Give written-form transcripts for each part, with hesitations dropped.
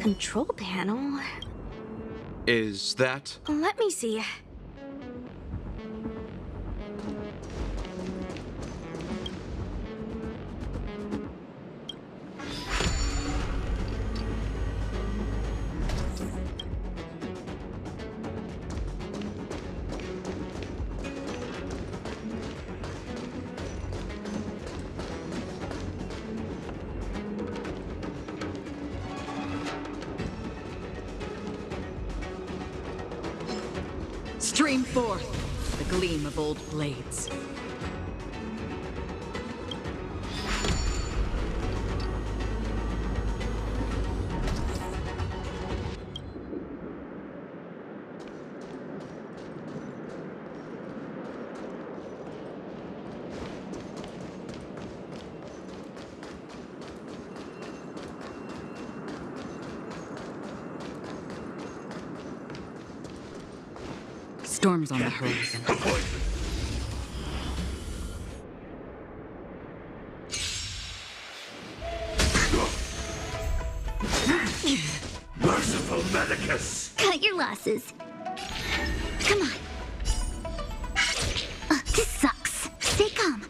Control panel? Is that... Let me see. Stream forth the gleam of old blades. Storms on the horizon. Merciful Medicus! Cut your losses. Come on. This sucks. Stay calm.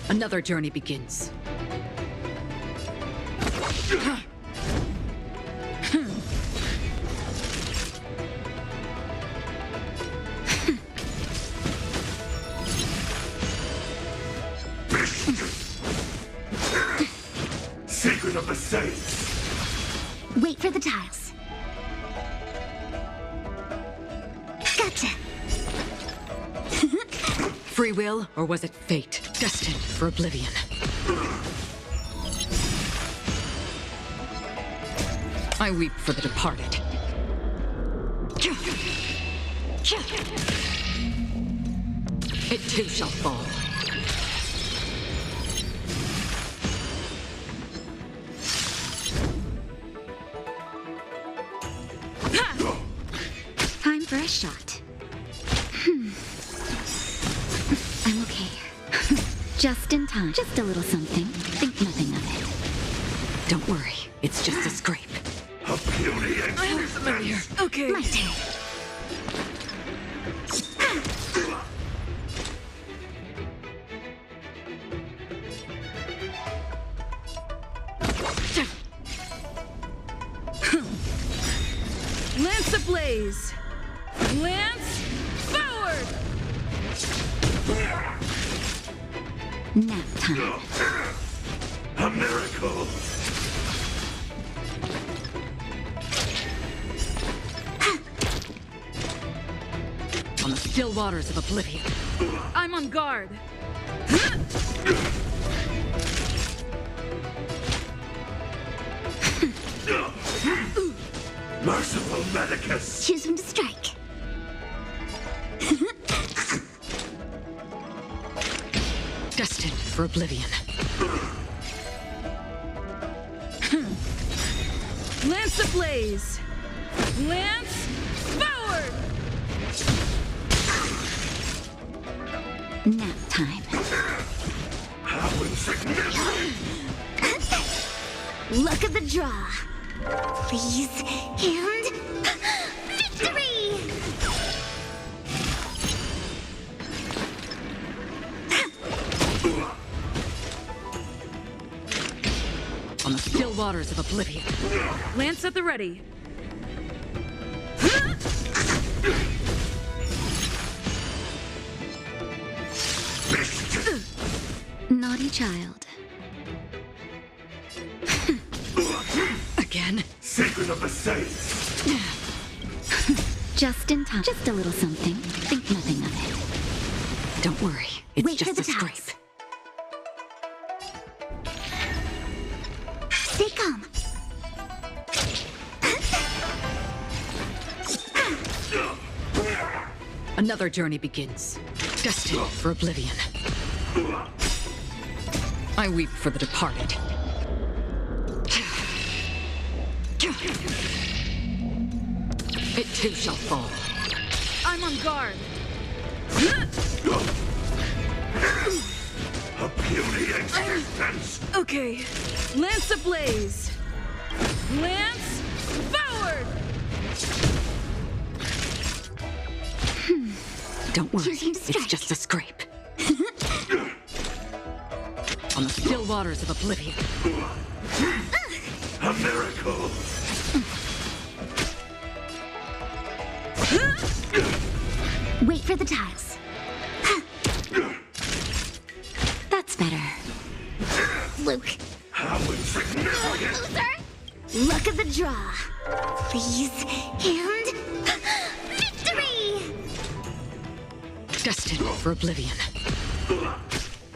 Another journey begins. Secret of the Saints! Wait for the tiles. Gotcha. Free will, or was it fate? Destined for oblivion. I weep for the departed. It too shall fall. Time for a shot. I'm okay. Just in time. Just a little something. Think nothing of it. Don't worry, it's just a scrape. A beauty and I'm familiar. Okay. My turn. Lance ablaze! Lance forward! Nap time. a miracle! On the still waters of oblivion. I'm on guard. Merciful Medicus! Choose when to strike. Destined for oblivion. Lance ablaze! Lance forward! Nap time. How insignificant! Luck of the draw. Please, and victory! On the still waters of oblivion. Lance at the ready. Naughty child. Again? Secret of the Saints! Just in time. Just a little something. Think nothing of it. Don't worry, it's Wait for just the a scrape. tiles. Stay calm. Another journey begins. Destined for oblivion. I weep for the departed. It too shall fall. I'm on guard. A puny existence! Okay. Lance ablaze. Lance forward! Don't worry, Choosing to it's strike. just a scrape. On the still waters of oblivion. A miracle! Wait for the tiles. That's better. Luke. How insignificant! Loser! Luck of the draw. Please. And... victory! Destined for oblivion.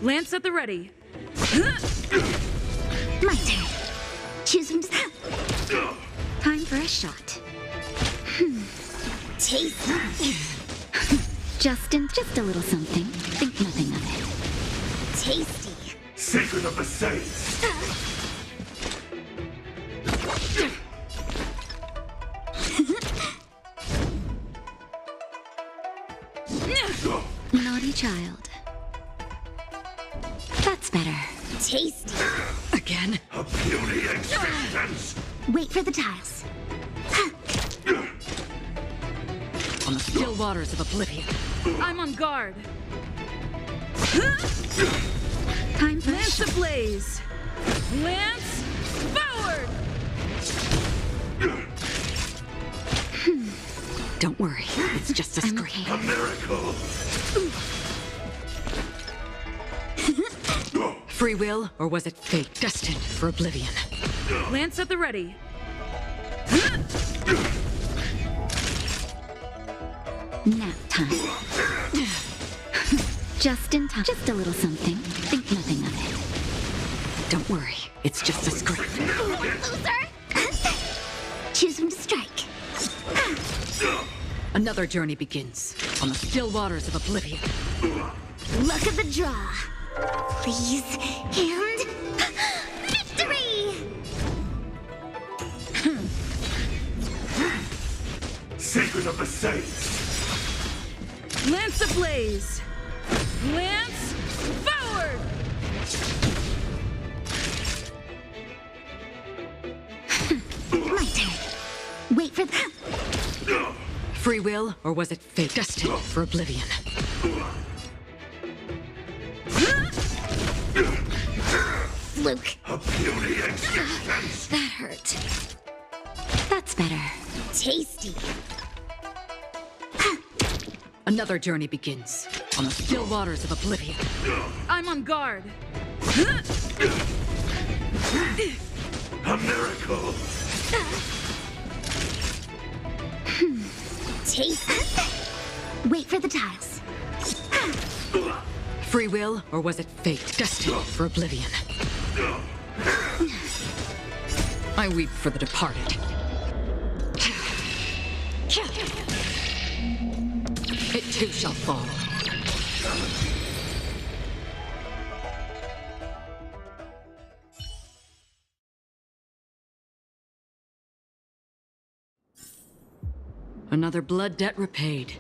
Lance at the ready. My turn. Choose from... Time for a shot. Taste. Just a little something. Think nothing of it. Tasty. Secret of the saints! Naughty child. That's better. Tasty. Again? A puny existence! Wait for the tiles. On the still waters of oblivion. I'm on guard. Time for a Lance shot. ablaze. Lance forward! Don't worry, it's just a I'm scrape. okay. A miracle! Free will, or was it fate destined for oblivion? Lance at the ready. Nap time. Just in time. Just a little something. Think nothing of it. Don't worry, it's just a scrape. Loser! Choose from to strike. Another journey begins on the still waters of oblivion. Luck of the draw. Please. And... victory! Secret of the saints! Lance ablaze. Lance forward! My turn. Wait for the... Free will, or was it fate destined for oblivion? Luke. A puny existence! That hurt. That's better. Tasty. Another journey begins on the still waters of oblivion. I'm on guard. A miracle! Tasty. Wait for the tiles. Free will, or was it fate destined for oblivion? I weep for the departed. It too shall fall. Another blood debt repaid.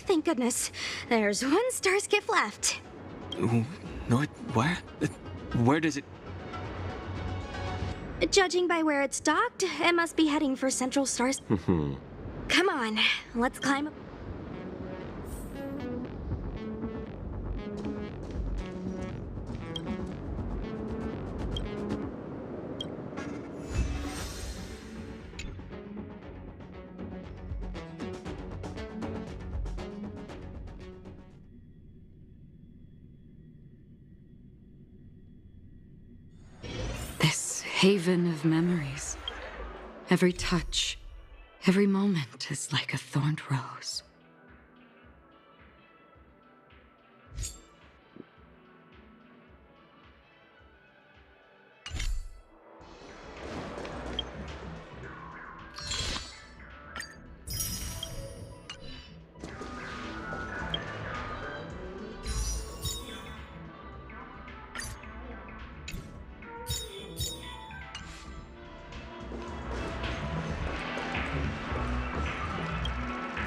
Thank goodness. There's one star skiff left. No, where? Where does it... Judging by where it's docked, it must be heading for Central Stars. Come on, let's climb up. This haven of memories. Every touch, Every moment is like a thorned rose.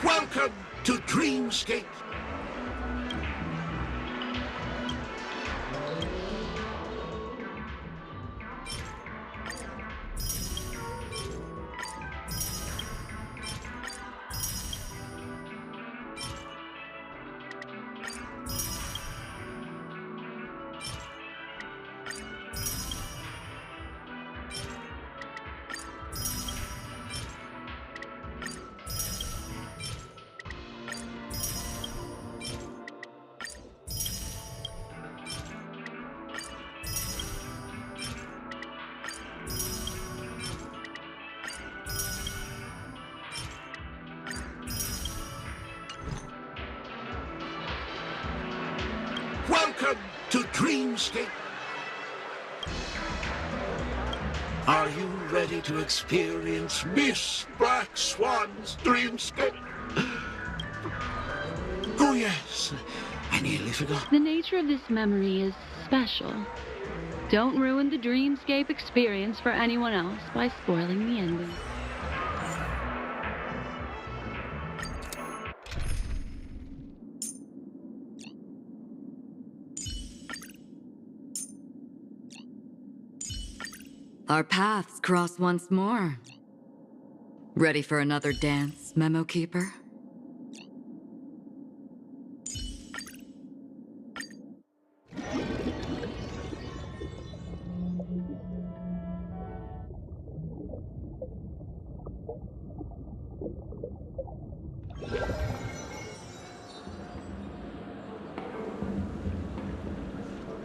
Welcome to Dreamscape. Welcome to Dreamscape. Are you ready to experience Miss Black Swan's Dreamscape? Oh yes, I nearly forgot. The nature of this memory is special. Don't ruin the dreamscape experience for anyone else by spoiling the ending. Our paths cross once more. Ready for another dance, Memo Keeper?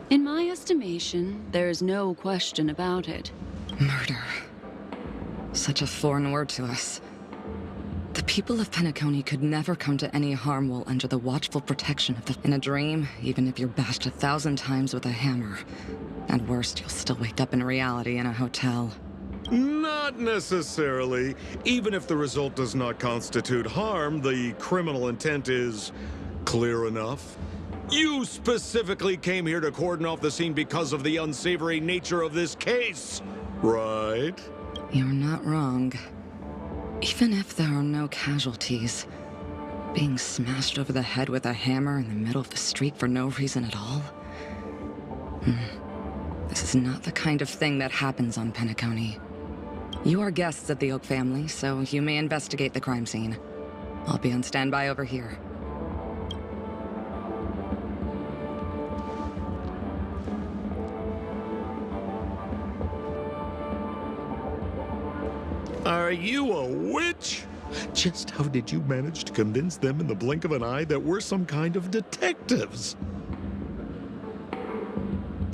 In my estimation, there is no question about it. Murder. Such a foreign word to us. The people of Penacony could never come to any harm while under the watchful protection of the... In a dream, even if you're bashed 1,000 times with a hammer, at worst, you'll still wake up in reality in a hotel. Not necessarily. Even if the result does not constitute harm, the criminal intent is clear enough. You specifically came here to cordon off the scene because of the unsavory nature of this case, right? You're not wrong. Even if there are no casualties, being smashed over the head with a hammer in the middle of the street for no reason at all? This is not the kind of thing that happens on Penacony. You are guests of the Oak family, so you may investigate the crime scene. I'll be on standby over here. Are you a witch? Just how did you manage to convince them in the blink of an eye that we're some kind of detectives?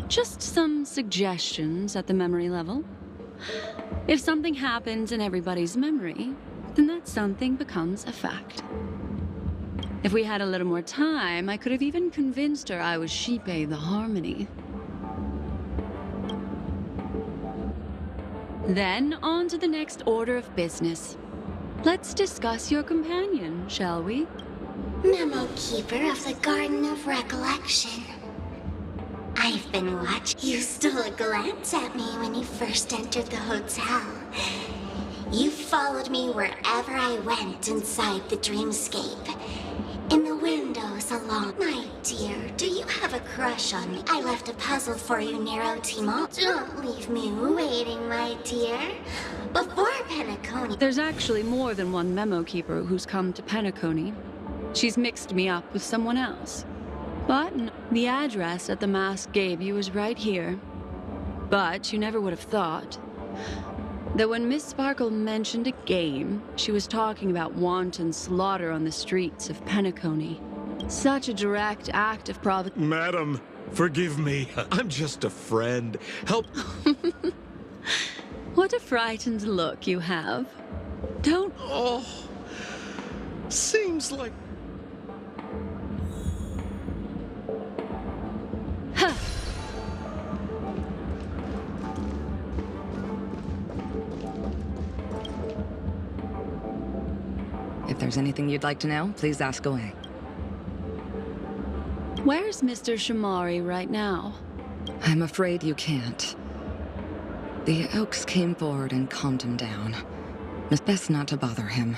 Just some suggestions at the memory level. If something happens in everybody's memory, then that something becomes a fact. If we had a little more time, I could have even convinced her I was Shipe the Harmony. Then, on to the next order of business. Let's discuss your companion, shall we? Memo Keeper of the Garden of Recollection. I've been watching. You stole a glance at me when you first entered the hotel. You followed me wherever I went inside the dreamscape. In the windows along. My dear, do you have a crush on me? I left a puzzle for you, Nero Timo. Don't leave me waiting, my dear. Before Penacony. There's actually more than one Memo Keeper who's come to Penacony. She's mixed me up with someone else. But the address that the mask gave you is right here. But you never would have thought that when Miss Sparkle mentioned a game, she was talking about wanton slaughter on the streets of Penacony. Such a direct act of Madam, forgive me. I'm just a friend. Help. What a frightened look you have. Don't Oh, seems like... If there's anything you'd like to know, please ask away. Where's Mr. Shamari right now? I'm afraid you can't. The Oaks came forward and calmed him down. It's best not to bother him.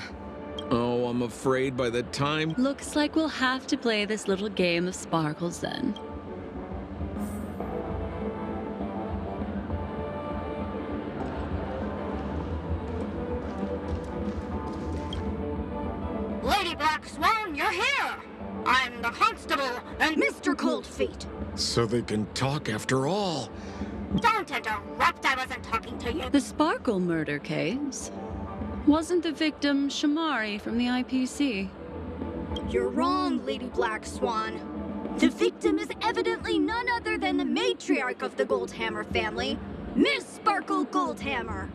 Oh, I'm afraid by the time... Looks like we'll have to play this little game of sparkles then. Lady Black Swan, you're here! I'm the constable, and Mr. Cold Feet! So they can talk after all. don't interrupt, I wasn't talking to you. The Sparkle murder case? Wasn't the victim Shamari from the IPC? You're wrong, Lady Black Swan. The victim is evidently none other than the matriarch of the Goldhammer family, Miss Sparkle Goldhammer.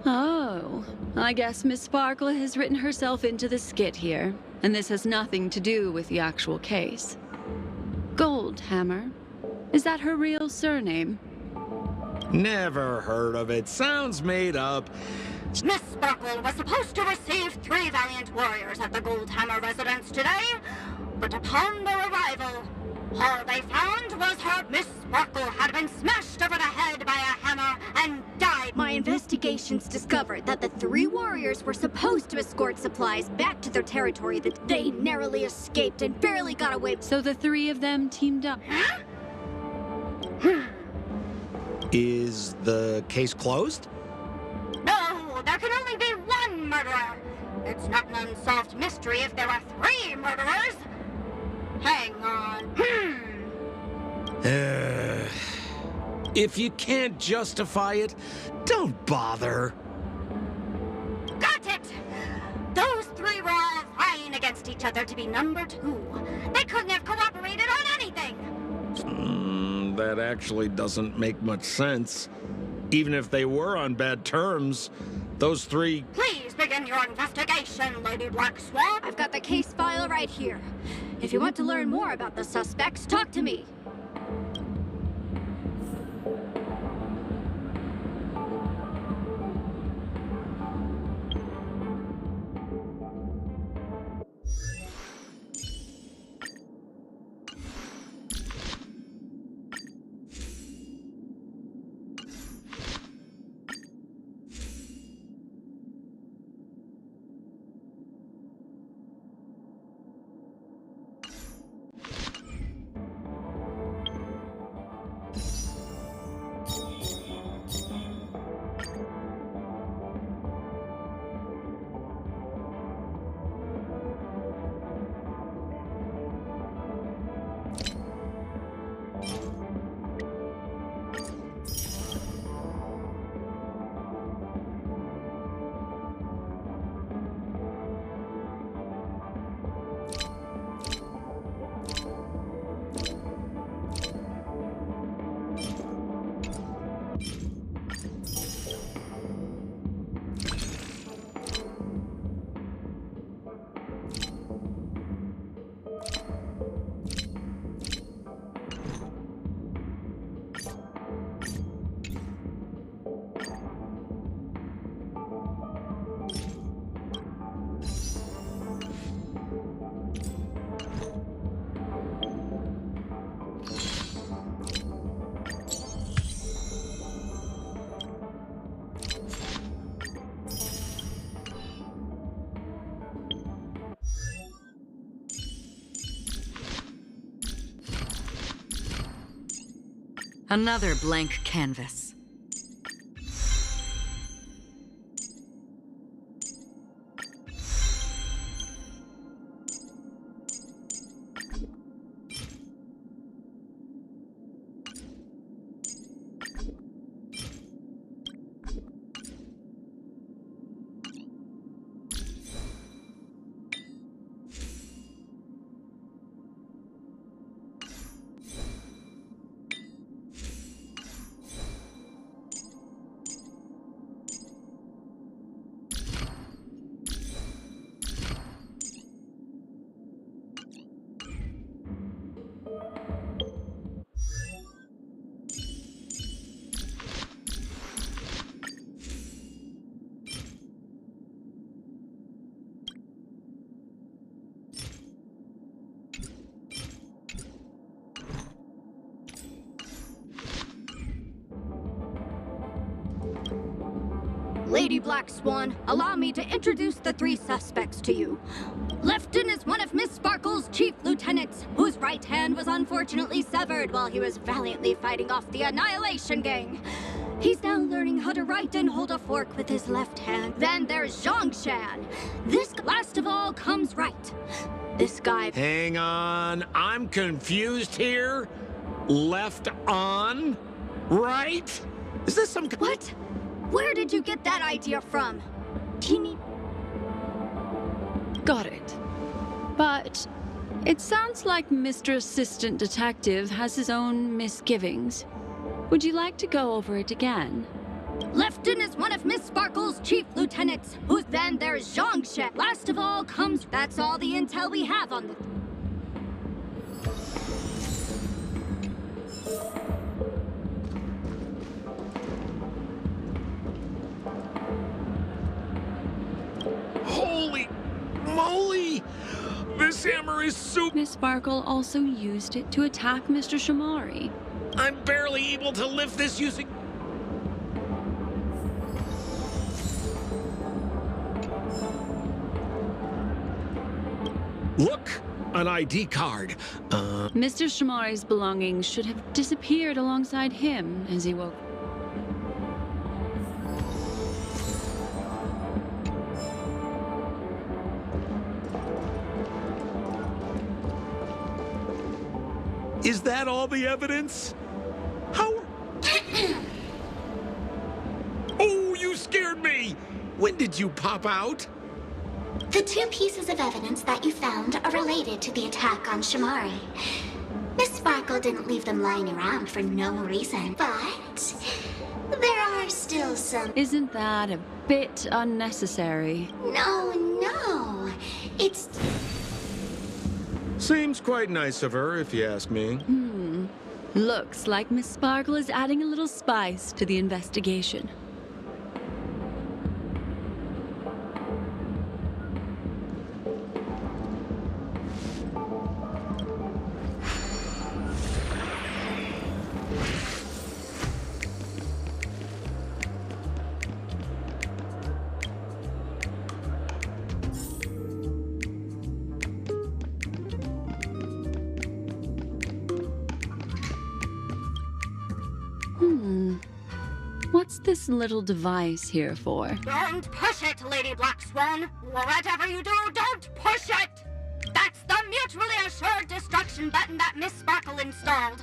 Oh, I guess Miss Sparkle has written herself into the skit here, and this has nothing to do with the actual case. Goldhammer? Is that her real surname? Never heard of it. Sounds made up. Miss Sparkle was supposed to receive 3 valiant warriors at the Goldhammer residence today, but upon their arrival, all they found was her Miss Sparkle had been smashed over the head by a hammer and died. My investigations discovered that the 3 warriors were supposed to escort supplies back to their territory that they narrowly escaped and barely got away. So the 3 of them teamed up. Is the case closed? No, there can only be 1 murderer. It's not an unsolved mystery if there are 3 murderers. Hang on. If you can't justify it, don't bother. Got it! Those 3 were all vying against each other to be number 2. They couldn't have cooperated on anything. That actually doesn't make much sense. Even if they were on bad terms, those 3... Please begin your investigation, Lady Black Swan. I've got the case file right here. If you want to learn more about the suspects, talk to me. Another blank canvas. Lady Black Swan, allow me to introduce the three suspects to you. Lefton is one of Miss Sparkle's chief lieutenants, whose right hand was unfortunately severed while he was valiantly fighting off the Annihilation Gang. He's now learning how to write and hold a fork with his left hand. Then there's Zhongshan. This last of all comes right. This guy... Hang on, I'm confused here. Left on? Right? Is this some... What? Where did you get that idea from? Teeny... Got it. But it sounds like Mr. Assistant Detective has his own misgivings. Would you like to go over it again? Lefton is one of Miss Sparkle's chief lieutenants, who's then there's Zhongshan. Last of all comes... That's all the intel we have on the... Holy moly! This hammer is super... Miss Sparkle also used it to attack Mr. Shamari. I'm barely able to lift this using... Look! An ID card. Mr. Shamari's belongings should have disappeared alongside him as he woke. Is that all the evidence? How... Oh, you scared me! When did you pop out? The two pieces of evidence that you found are related to the attack on Shamari. Miss Sparkle didn't leave them lying around for no reason, but there are still some... Isn't that a bit unnecessary? No. It's... Seems quite nice of her, if you ask me. Looks like Miss Sparkle is adding a little spice to the investigation. What's this little device here for? Don't push it, Lady Black Swan. Whatever you do, don't push it! That's the mutually assured destruction button that Miss Sparkle installed.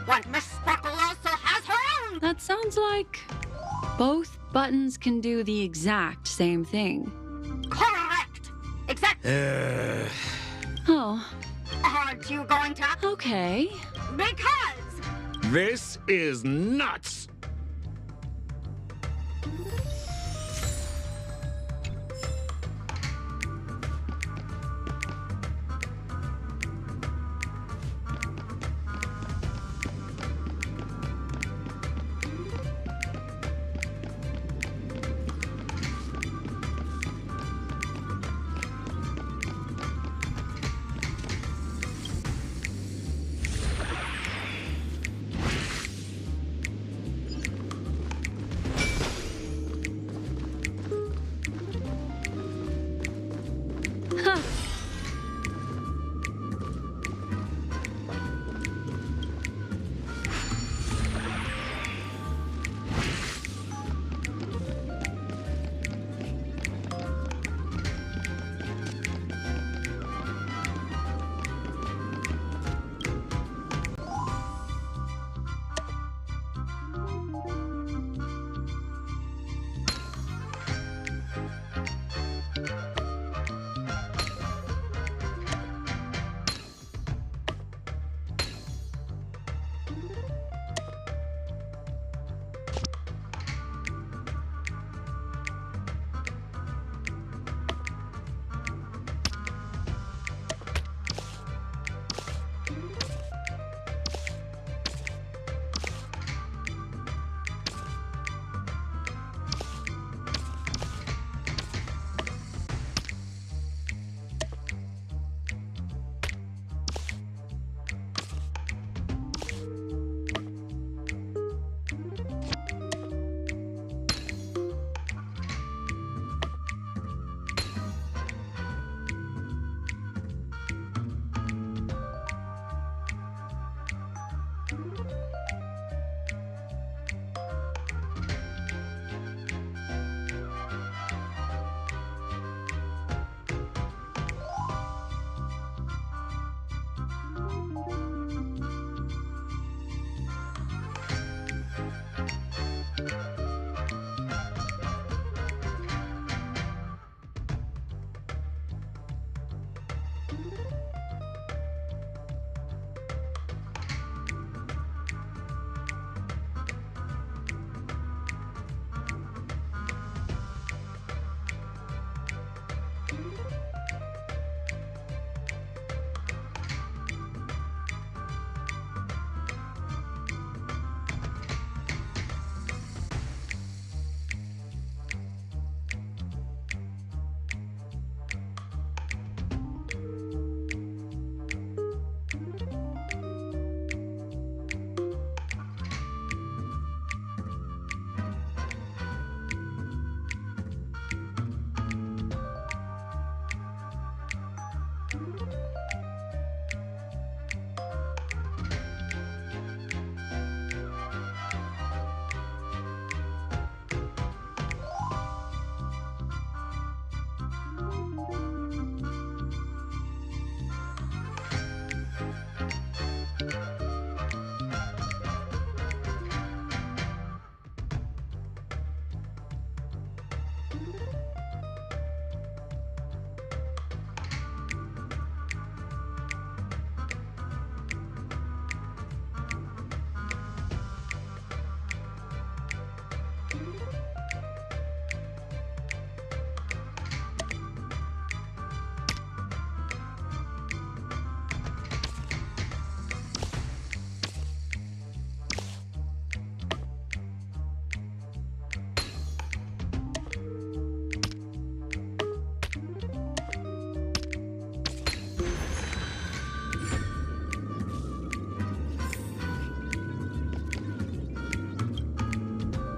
But Miss Sparkle also has her own! That sounds like both buttons can do the exact same thing. Correct! Oh, Aren't you going to? okay. Because... This is nuts!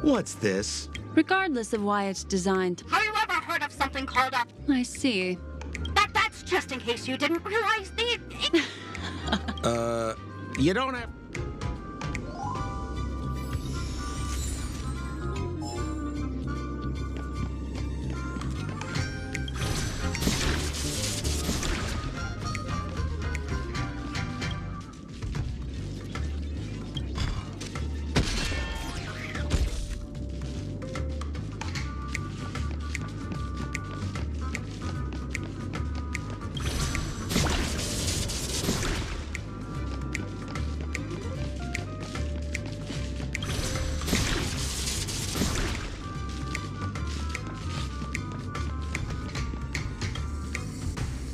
What's this? Regardless of why it's designed. Have you ever heard of something called a... I see. That's just in case you didn't realize the... You don't have...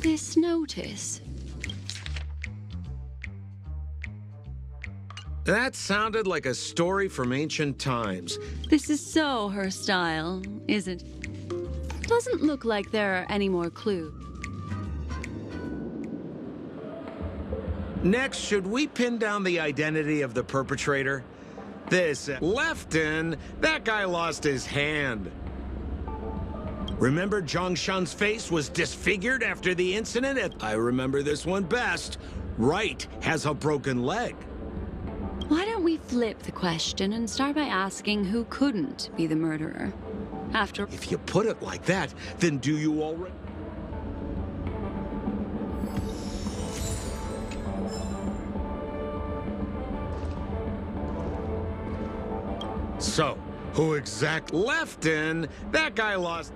This notice. That sounded like a story from ancient times. This is so her style, is it? Doesn't look like there are any more clues. Next, should we pin down the identity of the perpetrator? This Lefton, that guy lost his hand. Remember Zhongshan's face was disfigured after the incident? I remember this one best. Wright has a broken leg. Why don't we flip the question and start by asking who couldn't be the murderer? After... If you put it like that, then do you already... So, who exactly... Lefton, that guy lost...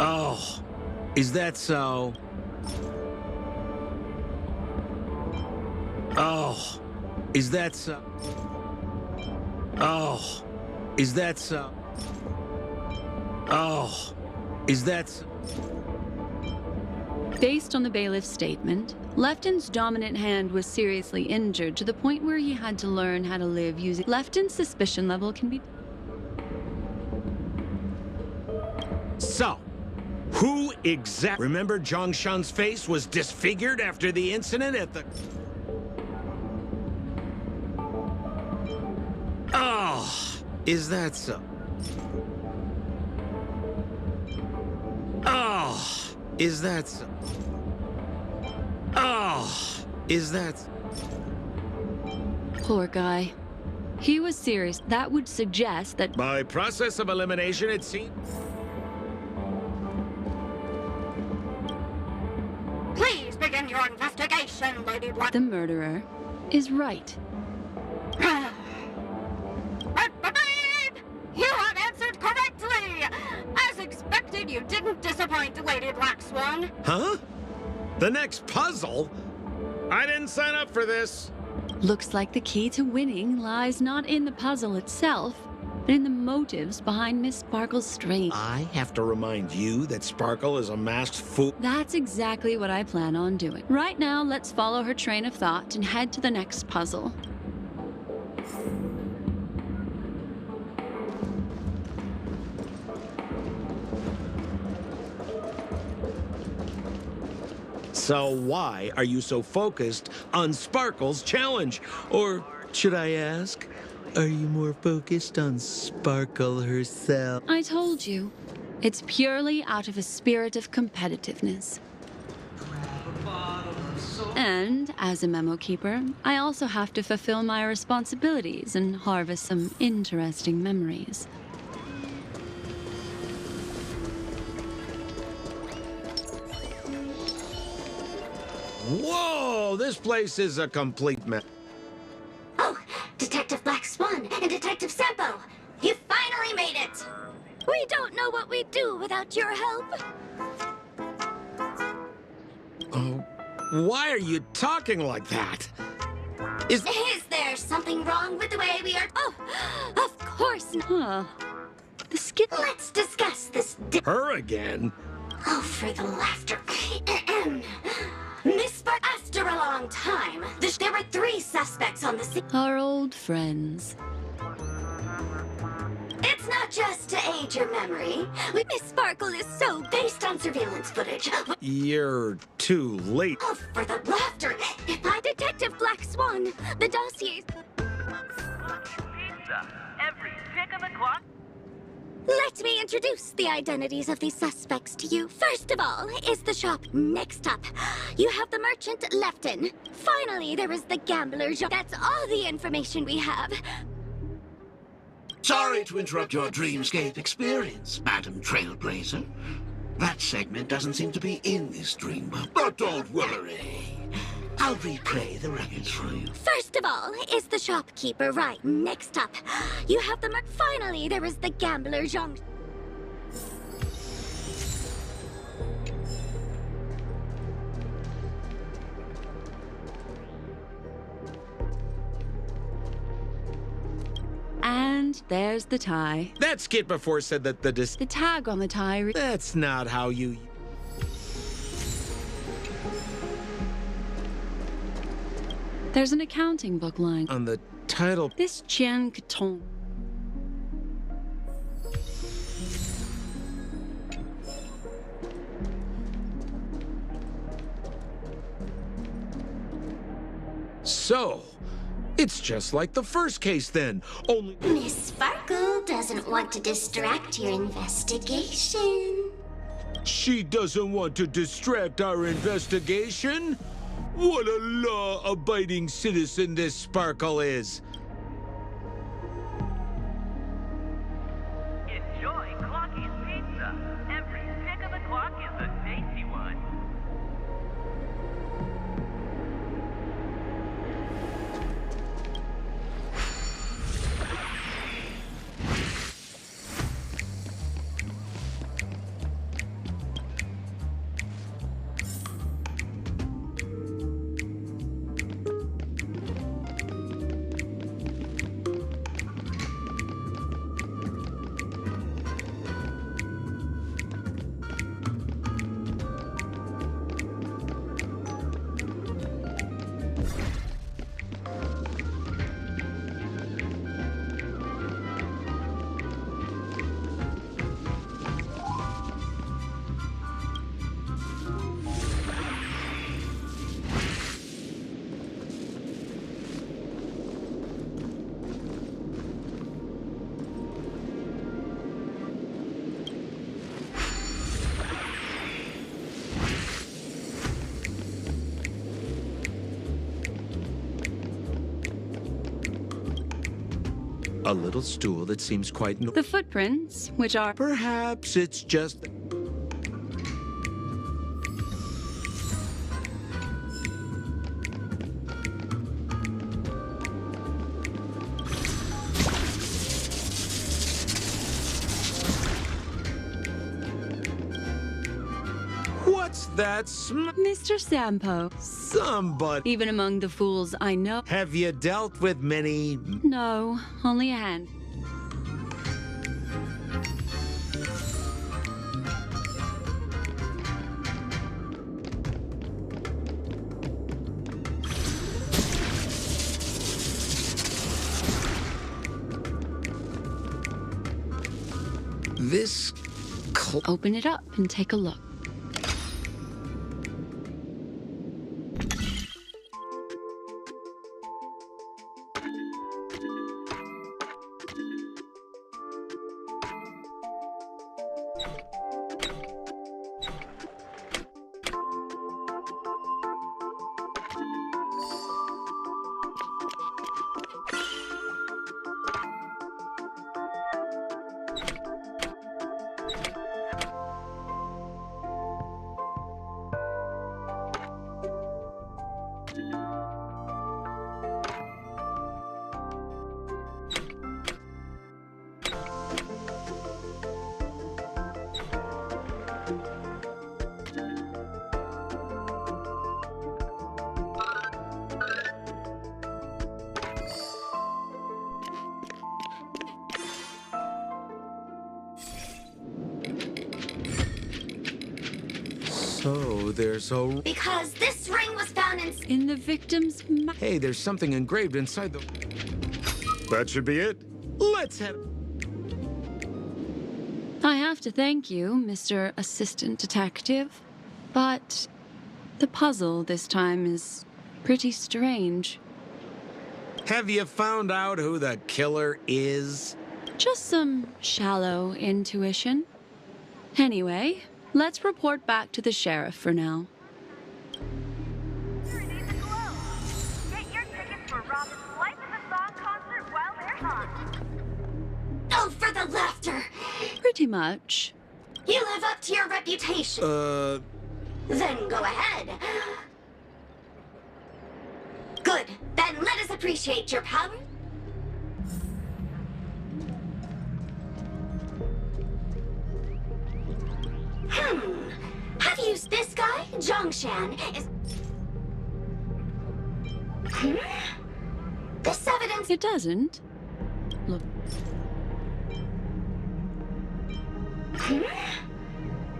Oh, is that so? Oh, is that so? Oh, is that so? Oh, is that so? Based on the bailiff's statement, Lefton's dominant hand was seriously injured to the point where he had to learn how to live using... Lefton's suspicion level can be... So, who exactly... Remember Zhongshan's face was disfigured after the incident at the... Oh, is that so? Oh, is that so? Oh, is that... Poor guy. He was serious. That would suggest that... By process of elimination, it seems... Please begin your investigation, Lady Black. the murderer is right. You have answered correctly! As expected, you didn't disappoint, Lady Black Swan. Huh? The next puzzle? I didn't sign up for this. Looks like the key to winning lies not in the puzzle itself, but in the motives behind Miss Sparkle's strange... I have to remind you that Sparkle is a masked fool. That's exactly what I plan on doing. Right now, let's follow her train of thought and head to the next puzzle. So why are you so focused on Sparkle's challenge? Or should I ask, are you more focused on Sparkle herself? I told you, it's purely out of a spirit of competitiveness. And as a memo keeper, I also have to fulfill my responsibilities and harvest some interesting memories. Whoa, this place is a complete mess. Oh, Detective Black Swan and Detective Sampo! You finally made it! We don't know what we'd do without your help. Oh, why are you talking like that? Is there something wrong with the way we are... Oh, of course not. Huh. The skit... Let's discuss this her again? Oh, for the laughter. Miss Spark, after a long time, there were 3 suspects on the scene. Our old friends. It's not just to aid your memory. Miss Sparkle is so based on surveillance footage. You're too late. Oh, for the laughter! By Detective Black Swan, the dossiers. Pizza. Every tick of the clock. Let me introduce the identities of these suspects to you. First of all is the shop. Next up, you have the merchant Lefton. Finally, there is the gambler Jean. That's all the information we have. Sorry to interrupt your dreamscape experience, Madam Trailblazer. That segment doesn't seem to be in this dream, but don't worry. I'll replay the records for you. First of all is the shopkeeper. Right. Next up, you have the finally, there is the gambler Jean. And there's the tie. That skit before said that The tag on the tie. That's not how you... There's an accounting book line. On the title... This Chien Caton. So, it's just like the first case then, only... Miss Sparkle doesn't want to distract your investigation. She doesn't want to distract our investigation? What a law-abiding citizen this Sparkle is. Enjoy Clocky's Pizza. Every tick of the clock is a tasty one. A little stool that seems quite... The footprints, which are... Perhaps it's just... What's that Mr. Sampo. Somebody... Even among the fools I know. Have you dealt with many... No, only a hand. This... Open it up and take a look. So there's a... Because this ring was found In the victim's mouth. Hey, there's something engraved inside the... That should be it. Let's have... I have to thank you, Mr. Assistant Detective, but the puzzle this time is pretty strange. Have you found out who the killer is? Just some shallow intuition. Anyway, let's report back to the sheriff for now. Get your tickets for Robin's Life in the Song concert while they're hot. Oh, for the laughter! Pretty much. You live up to your reputation. Then go ahead. Good. Then let us appreciate your power. Have you... This guy, Zhongshan, is... This evidence... It doesn't. Look.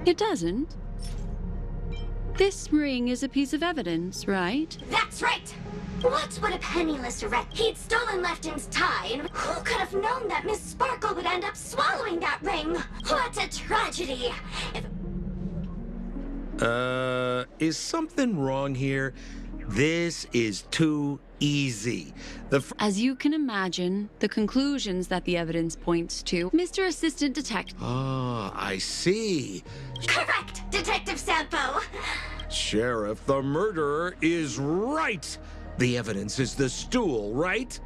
It doesn't. This ring is a piece of evidence, right? That's right! What would a penniless wreck? He'd stolen Lefton's tie, and who could have known that Miss Sparkle would end up swallowing that ring? What a tragedy! Is something wrong here? This is too easy. As you can imagine, the conclusions that the evidence points to, Mr. Assistant Detective. Ah, I see. Correct, Detective Sampo! Sheriff, the murderer is right. The evidence is the stool, right?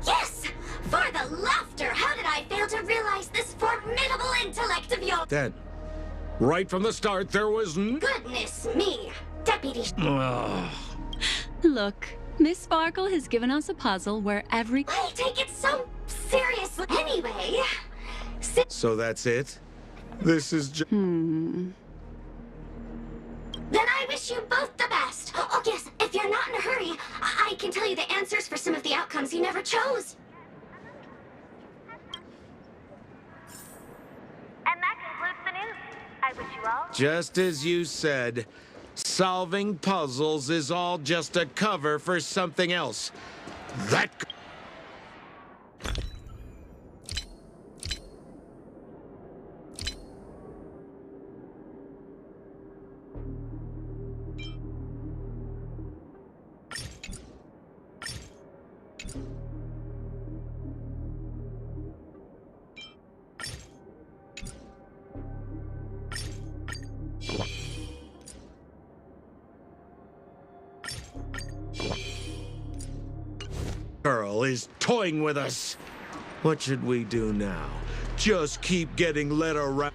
Yes! For the laughter! How did I fail to realize this formidable intellect of yours? Then, right from the start, there was Goodness me! Deputy... Look, Miss Sparkle has given us a puzzle where every... I take it so seriously. Anyway... So that's it? This is just... Then I wish you both the best. Oh, yes, if you're not in a hurry, I can tell you the answers for some of the outcomes you never chose. And that concludes the news. I wish you all... Just as you said, solving puzzles is all just a cover for something else. That... girl is toying with us. What should we do now? Just keep getting led around.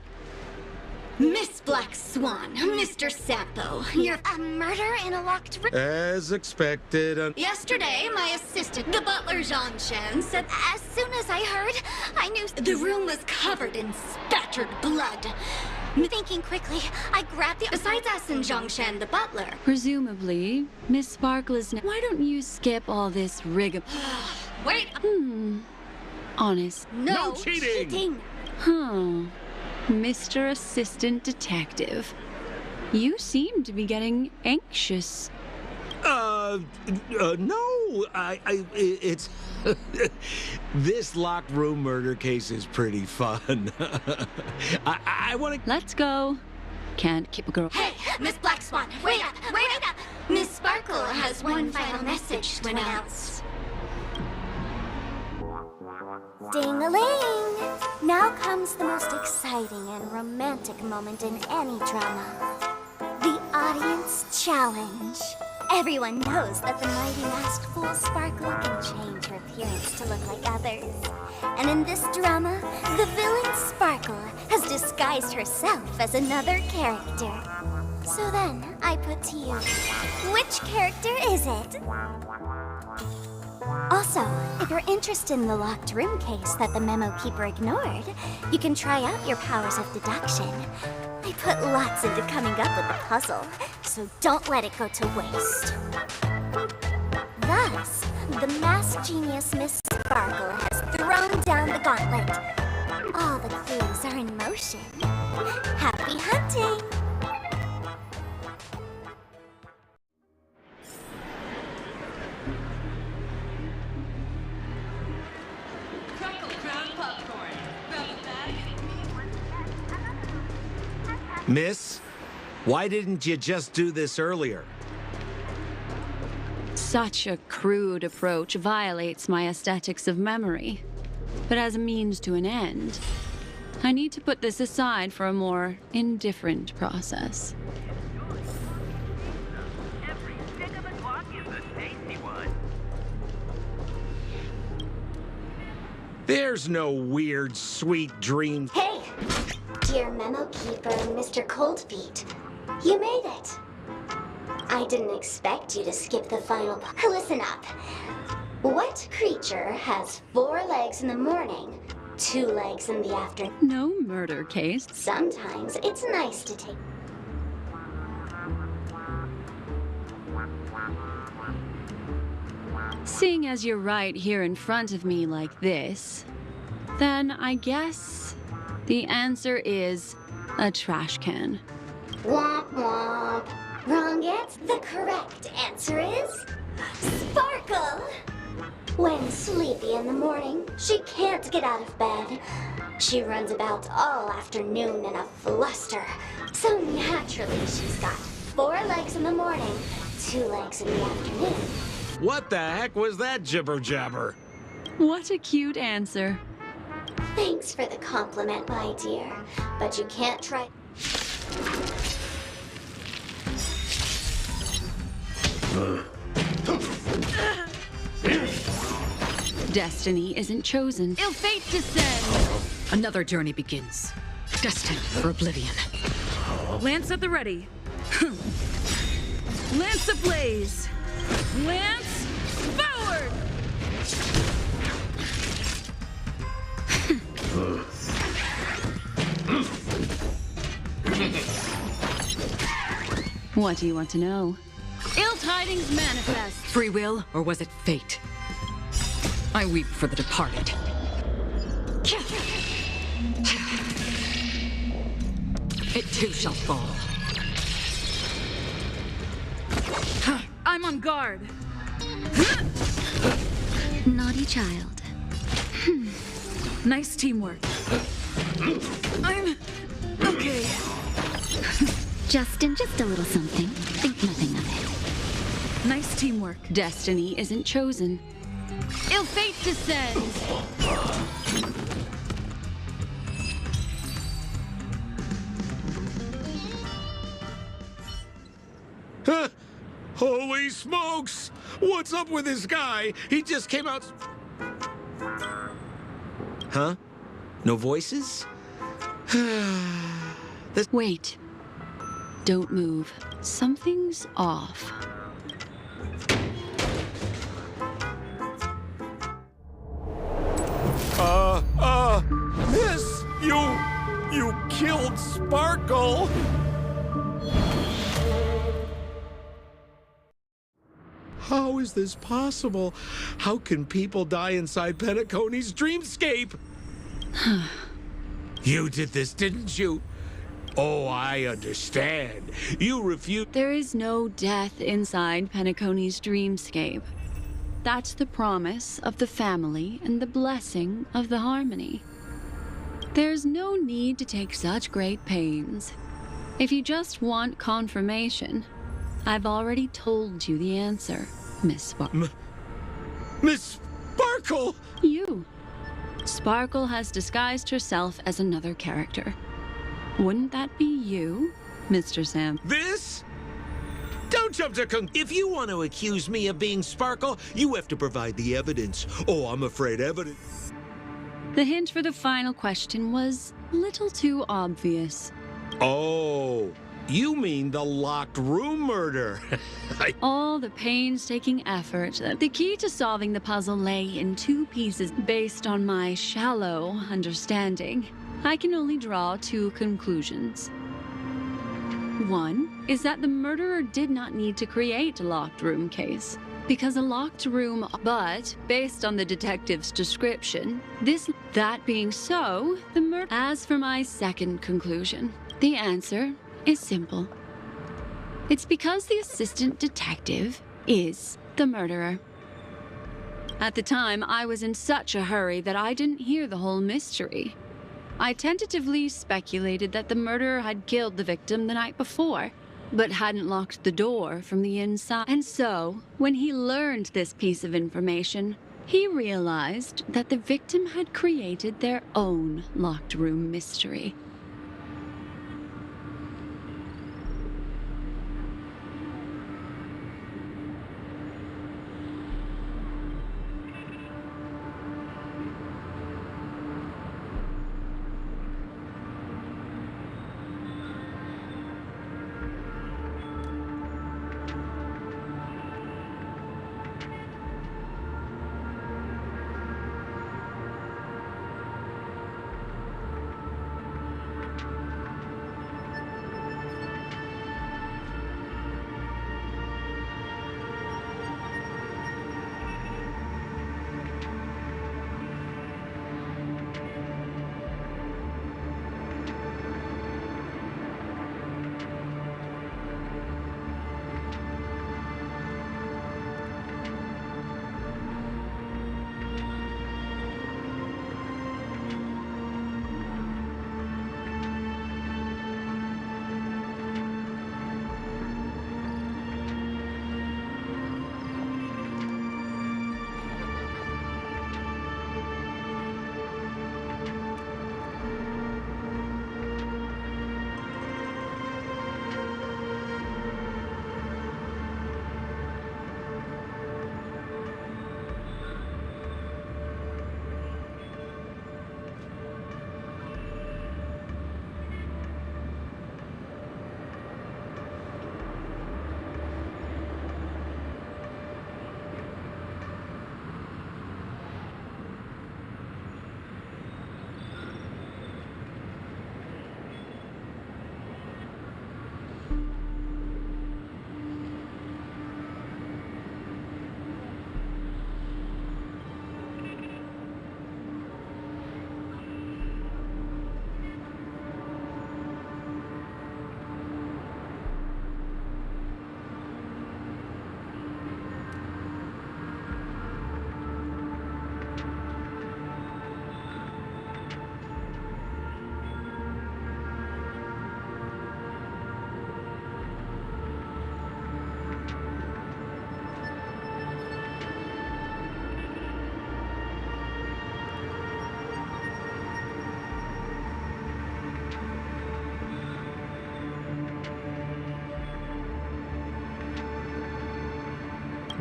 Miss Black Swan, Mr. Sampo, you're A murder in a locked room? As expected. Yesterday, my assistant, the butler Zhongshan, said As soon as I heard, I knew... the room was covered in spattered blood. Thinking quickly, I grabbed the... Besides us and Zhongshan, the butler. Presumably, Miss Sparkle is... Why don't you skip all this rigmarole? Wait, Honest. no cheating! Huh. Mr. Assistant Detective. You seem to be getting anxious. No, it's... This locked room murder case is pretty fun. I want to... Let's go. Can't keep a girl... Hey, Miss Black Swan, wait up, wait up! Miss Sparkle has one final message to announce. Ding-a-ling! Now comes the most exciting and romantic moment in any drama. The audience challenge. Everyone knows that the mighty masked fool Sparkle can change her appearance to look like others. And in this drama, the villain Sparkle has disguised herself as another character. So then, I put to you, which character is it? Also, if you're interested in the locked room case that the memo keeper ignored, you can try out your powers of deduction. I put lots into coming up with the puzzle, so don't let it go to waste. Thus, the masked genius Miss Sparkle has thrown down the gauntlet. All the clues are in motion. Happy hunting! Miss, why didn't you just do this earlier? Such a crude approach violates my aesthetics of memory. But as a means to an end, I need to put this aside for a more indifferent process. Every stick of a guac is a tasty one. There's no weird, sweet dream. Hey! Dear Memo Keeper and Mr. Coldfeet, you made it! I didn't expect you to skip the final part. Listen up. What creature has 4 legs in the morning, 2 legs in the afternoon? No murder case. Sometimes it's nice to take... Seeing as you're right here in front of me like this, then I guess the answer is a trash can. Womp womp. Wrong answer. The correct answer is... Sparkle! When sleepy in the morning, she can't get out of bed. She runs about all afternoon in a fluster. So naturally, she's got 4 legs in the morning, 2 legs in the afternoon. What the heck was that jibber-jabber? What a cute answer. Thanks for the compliment, my dear. But you can't try... Destiny isn't chosen. Ill fate descends. Another journey begins. Destined for oblivion. Lance at the ready. Lance ablaze. Lance forward! What do you want to know? Ill tidings manifest. Free will, or was it fate? I weep for the departed. It too shall fall. I'm on guard. Naughty child. Nice teamwork. I'm okay. Just a little something. Think nothing of it. Nice teamwork. Destiny isn't chosen. Ill fate descends. Holy smokes! What's up with this guy? He just came out... Huh? No voices? Wait. Don't move. Something's off. Miss, you killed Sparkle! How is this possible? How can people die inside Penacony's dreamscape? You did this, didn't you? Oh, I understand. You refused... There is no death inside Penacony's dreamscape. That's the promise of the family and the blessing of the harmony. There's no need to take such great pains. If you just want confirmation, I've already told you the answer, Miss Sparkle. Miss Sparkle! You. Sparkle has disguised herself as another character. Wouldn't that be you, Mr. Sam? This? Don't jump to If you want to accuse me of being Sparkle, you have to provide the evidence. Oh, I'm afraid evidence... The hint for the final question was a little too obvious. Oh, you mean the locked room murder. All the painstaking effort. The key to solving the puzzle lay in 2 pieces based on my shallow understanding. I can only draw 2 conclusions. One is that the murderer did not need to create a locked room case. Because a locked room, but based on the detective's description, that being so, the murder... As for my second conclusion, the answer is simple. It's because the assistant detective is the murderer. At the time, I was in such a hurry that I didn't hear the whole mystery. I tentatively speculated that the murderer had killed the victim the night before, but hadn't locked the door from the inside. And so, when he learned this piece of information, he realized that the victim had created their own locked room mystery.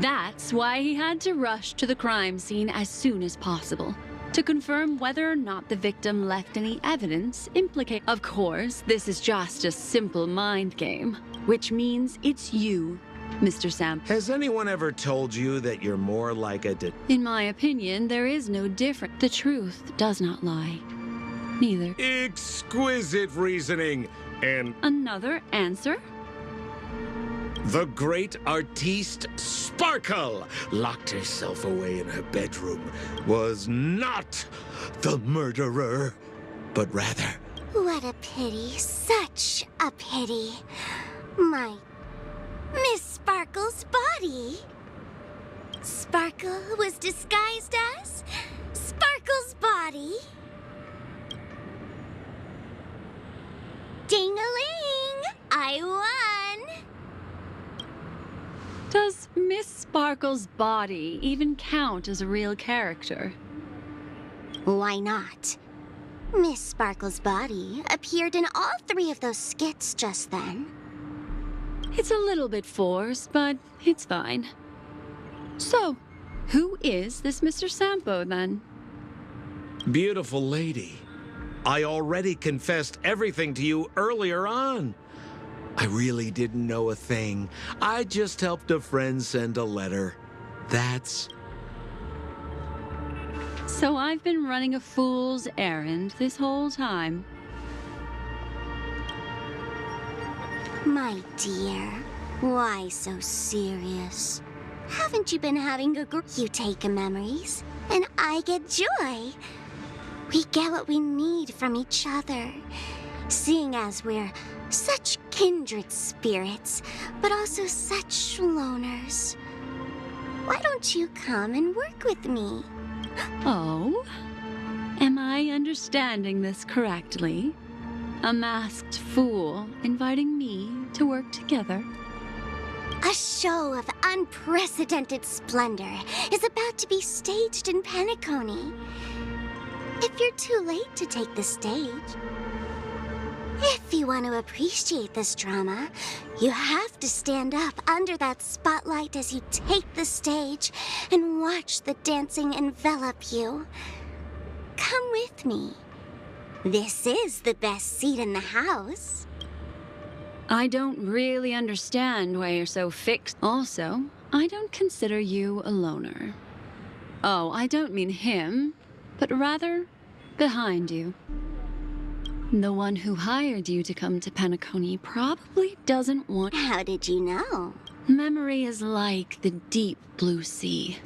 That's why he had to rush to the crime scene as soon as possible, to confirm whether or not the victim left any evidence implicating. Of course, this is just a simple mind game, which means it's you, Mr. Sam. Has anyone ever told you that you're more like a In my opinion, there is no difference. The truth does not lie. Neither. Exquisite reasoning. And Another answer? the great artiste Sparkle locked herself away in her bedroom, was not the murderer, but rather... What a pity. Such a pity. My Miss Sparkle's body. Sparkle was disguised as Sparkle's body. Ding-a-ling! I won! Does Miss Sparkle's body even count as a real character? Why not? Miss Sparkle's body appeared in all 3 of those skits just then. It's a little bit forced, but it's fine. So, who is this Mr. Sampo, then? beautiful lady? I already confessed everything to you earlier on. I really didn't know a thing. I just helped a friend send a letter. That's... So I've been running a fool's errand this whole time. My dear, why so serious? Haven't you been having a You take memories, and I get joy. We get what we need from each other, seeing as we're such kindred spirits, but also such loners. Why don't you come and work with me? Oh? Am I understanding this correctly? A masked fool inviting me to work together? A show of unprecedented splendor is about to be staged in Penacony. If you're too late to take the stage, if you want to appreciate this drama, you have to stand up under that spotlight as you take the stage and watch the dancing envelop you. Come with me. This is the best seat in the house. I don't really understand why you're so fixed. Also, I don't consider you a loner. Oh, I don't mean him, but rather behind you. The one who hired you to come to Penacony probably doesn't want... How did you know? Memory is like the deep blue sea.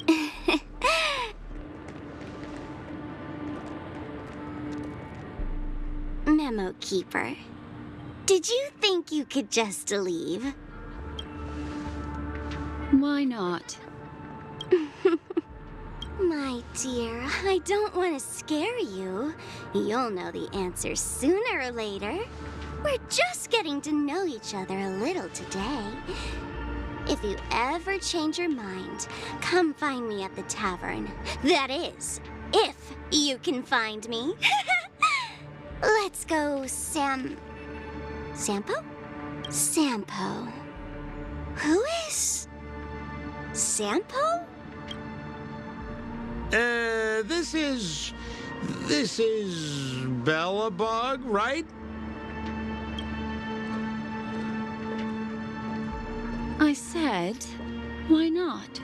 Memo Keeper, did you think you could just leave? Why not? My dear, I don't want to scare you. You'll know the answer sooner or later. We're just getting to know each other a little today. If you ever change your mind, come find me at the tavern. That is, if you can find me. Let's go, Sampo? Sampo. Who is Sampo? This is Bellabog, right? I said, why not?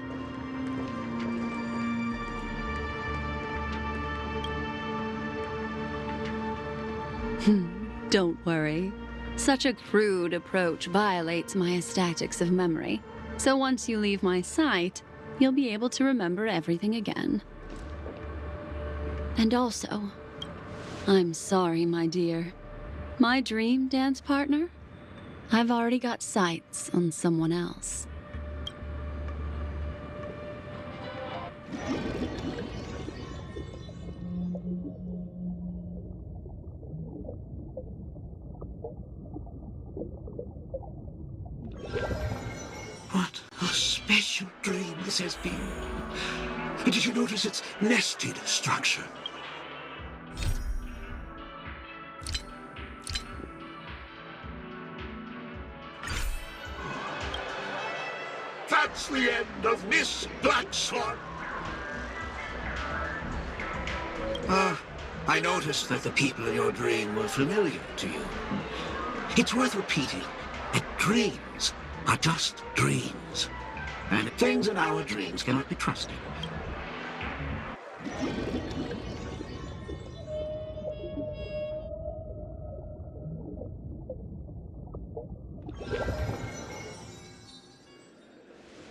Don't worry. Such a crude approach violates my statics of memory. So once you leave my sight, you'll be able to remember everything again. And also, I'm sorry, my dear. My dream dance partner? I've already got sights on someone else. What a special dream this has been. Did you notice its nested structure? That's the end of Miss Blackswan. I noticed that the people in your dream were familiar to you. It's worth repeating that dreams are just dreams. And things in our dreams cannot be trusted.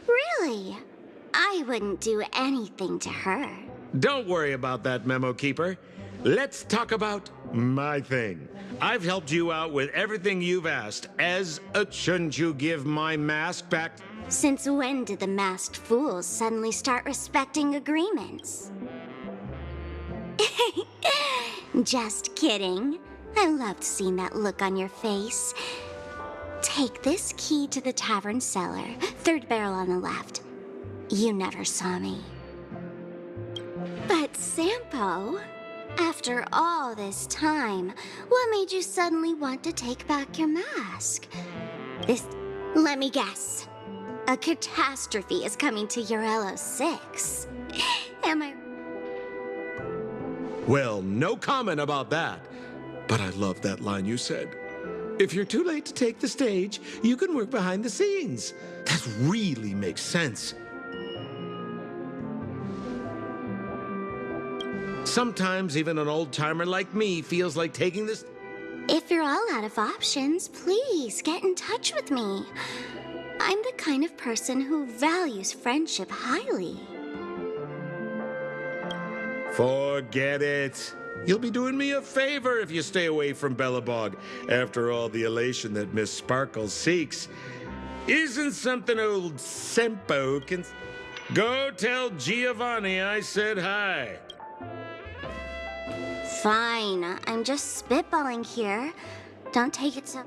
Really? I wouldn't do anything to her. Don't worry about that, Memo Keeper. Let's talk about my thing. I've helped you out with everything you've asked. Shouldn't you give my mask back? Since when did the masked fools suddenly start respecting agreements? Just kidding. I loved seeing that look on your face. Take this key to the tavern cellar, third barrel on the left. You never saw me. But Sampo, after all this time, what made you suddenly want to take back your mask? Let me guess. A catastrophe is coming to Urello 6. Am I... Well, no comment about that. But I love that line you said. If you're too late to take the stage, you can work behind the scenes. That really makes sense. Sometimes even an old-timer like me feels like taking this... If you're all out of options, please get in touch with me. I'm the kind of person who values friendship highly. Forget it. You'll be doing me a favor if you stay away from Bellabog. After all the elation that Miss Sparkle seeks isn't something old Sempo can... Go tell Giovanni I said hi. Fine, I'm just spitballing here. Don't take it so...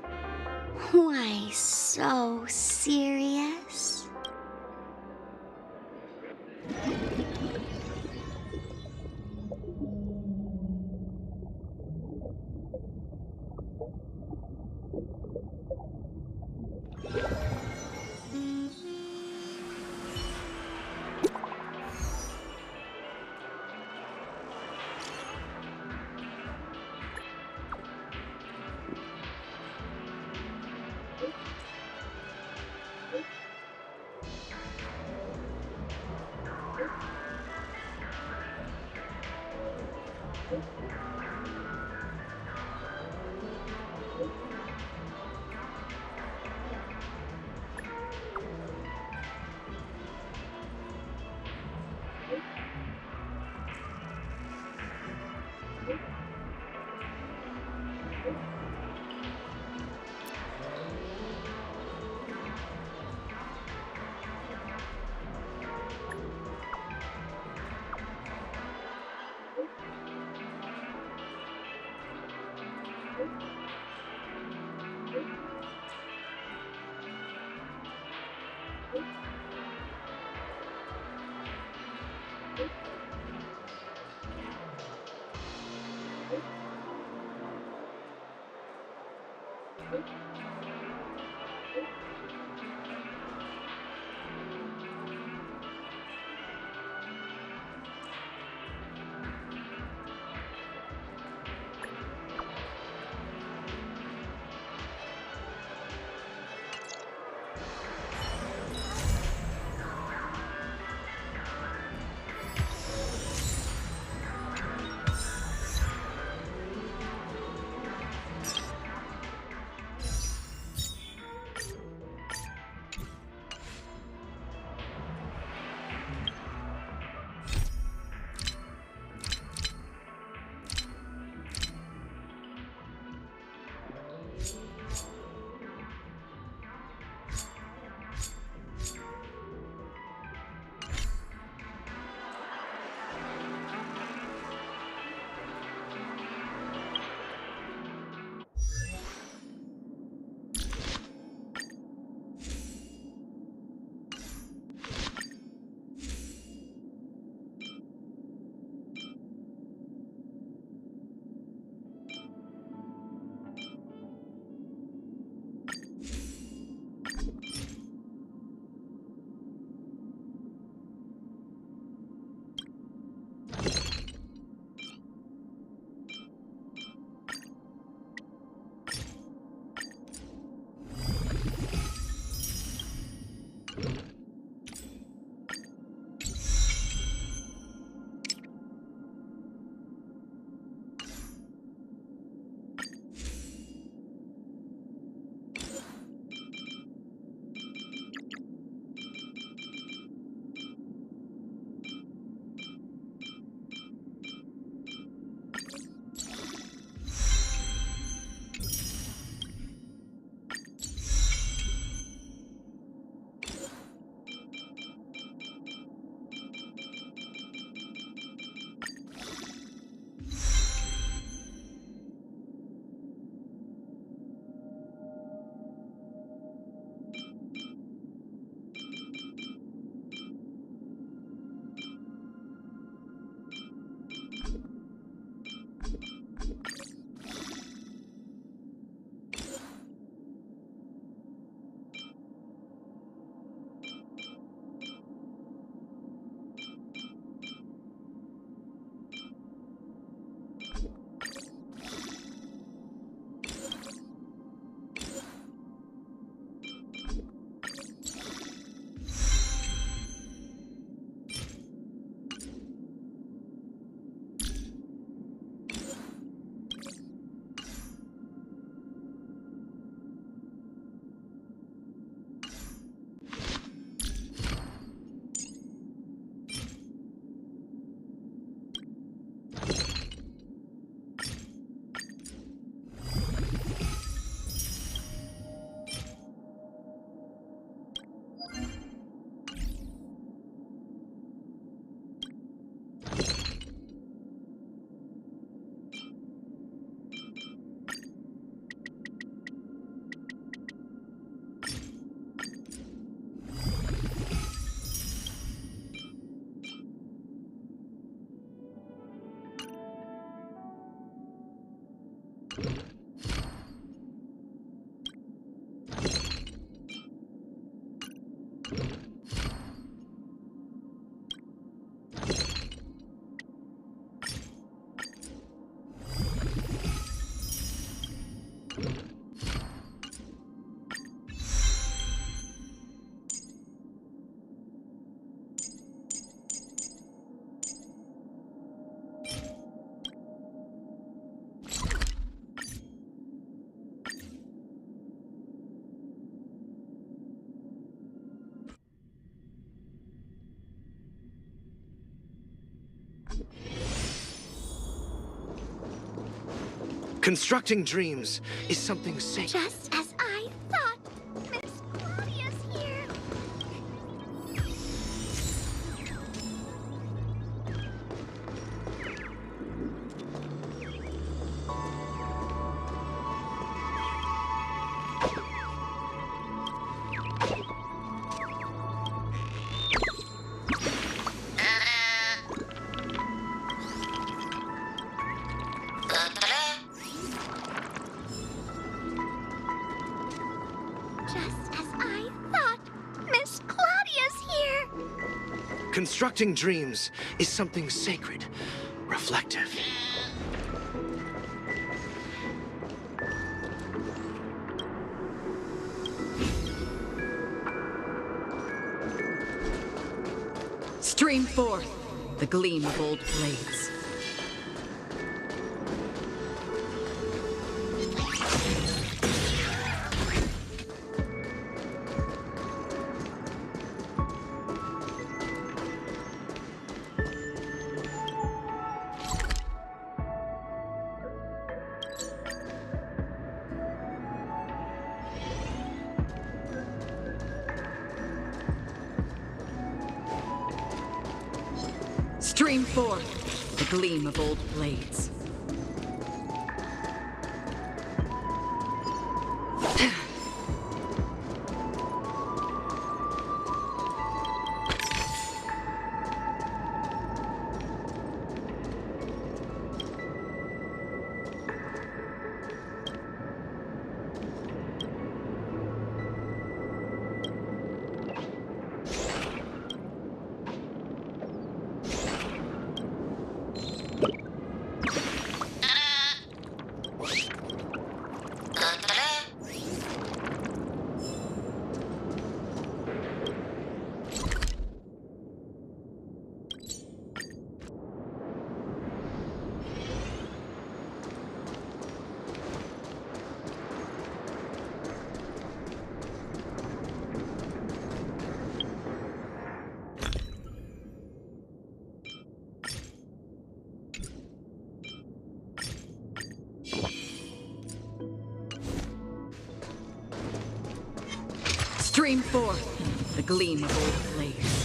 Why so serious? Constructing dreams is something sacred. Just as I thought, Miss Claudia's here. Just as I thought, Miss Claudia's here. Constructing dreams is something sacred, reflective. Stream forth the gleam of old blades. Stream forth the gleam of old blades. Stream forth the gleam of old blades.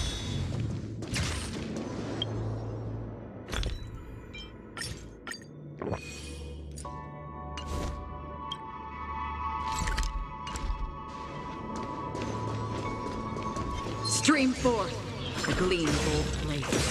Stream forth the gleam of old blades.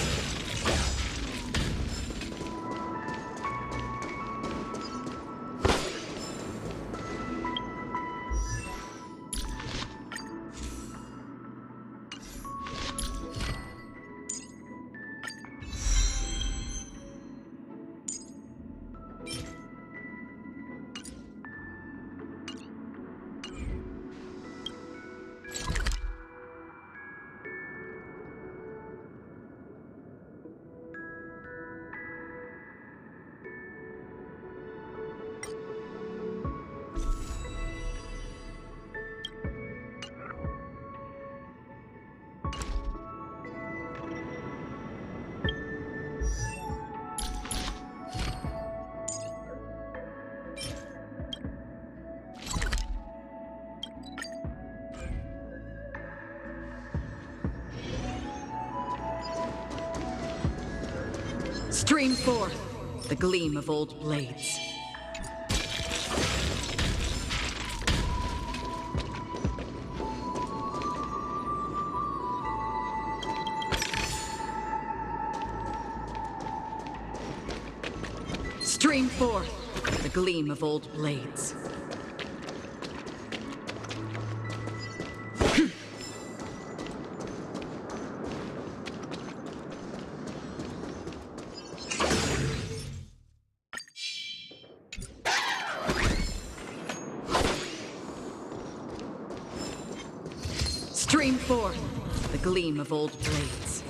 Stream forth the gleam of old blades. Stream forth the gleam of old blades. Stream forth the gleam of old blades.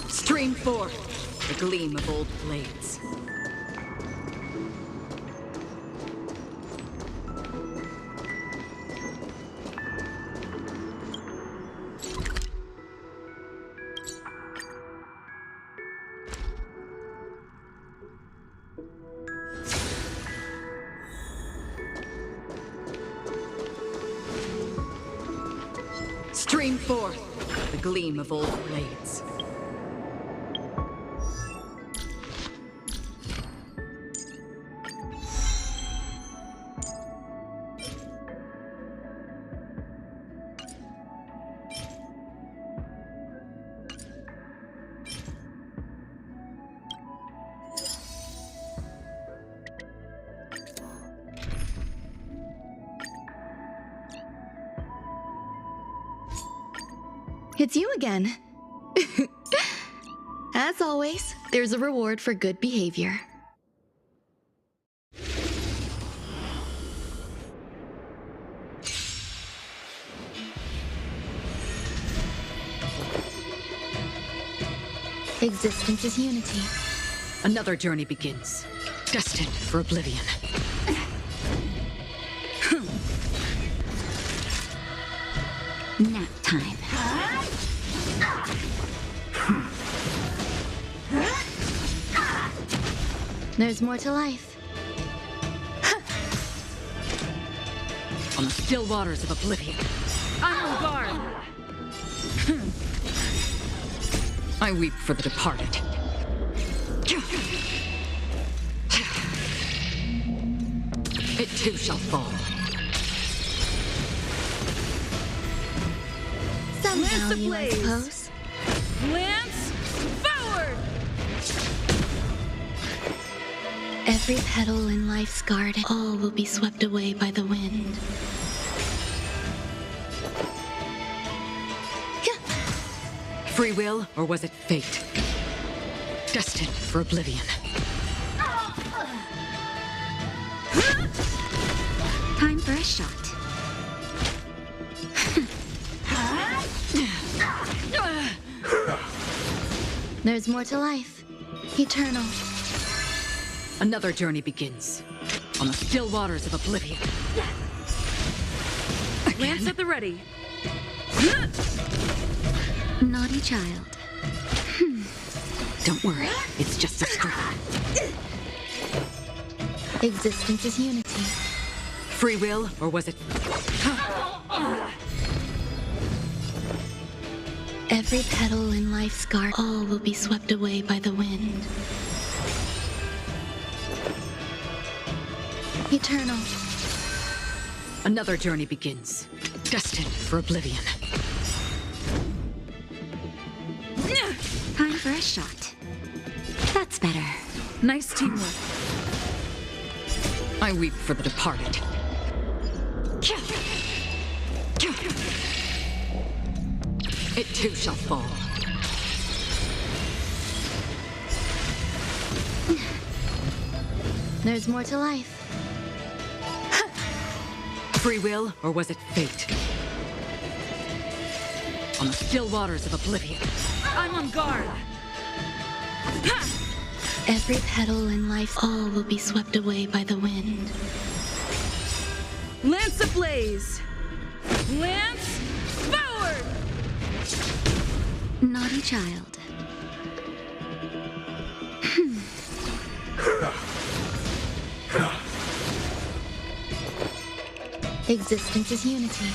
Stream forth the gleam of old blades. Stream forth the gleam of old blades. It's you again. As always, there's a reward for good behavior. Existence is unity. Another journey begins, destined for oblivion. Nap time. There's more to life. On the still waters of oblivion. I'm on guard. I weep for the departed. It too shall fall. Somehow, you, I suppose. Lance forward! Every petal in life's garden, all will be swept away by the wind. Free will, or was it fate? Destined for oblivion. Time for a shot. There's more to life. Eternal. Another journey begins. On the still waters of oblivion. Lance at the ready. Naughty child. Don't worry, it's just a scrap. Existence is unity. Free will, or was it... Every petal in life's garden, all will be swept away by the wind. Eternal. Another journey begins. Destined for oblivion. Time for a shot. That's better. Nice teamwork. I weep for the departed. It too shall fall. There's more to life. Free will, or was it fate? On the still waters of oblivion. I'm on guard. Every petal in life, all will be swept away by the wind. Lance ablaze. Lance forward! Naughty child. Existence is unity.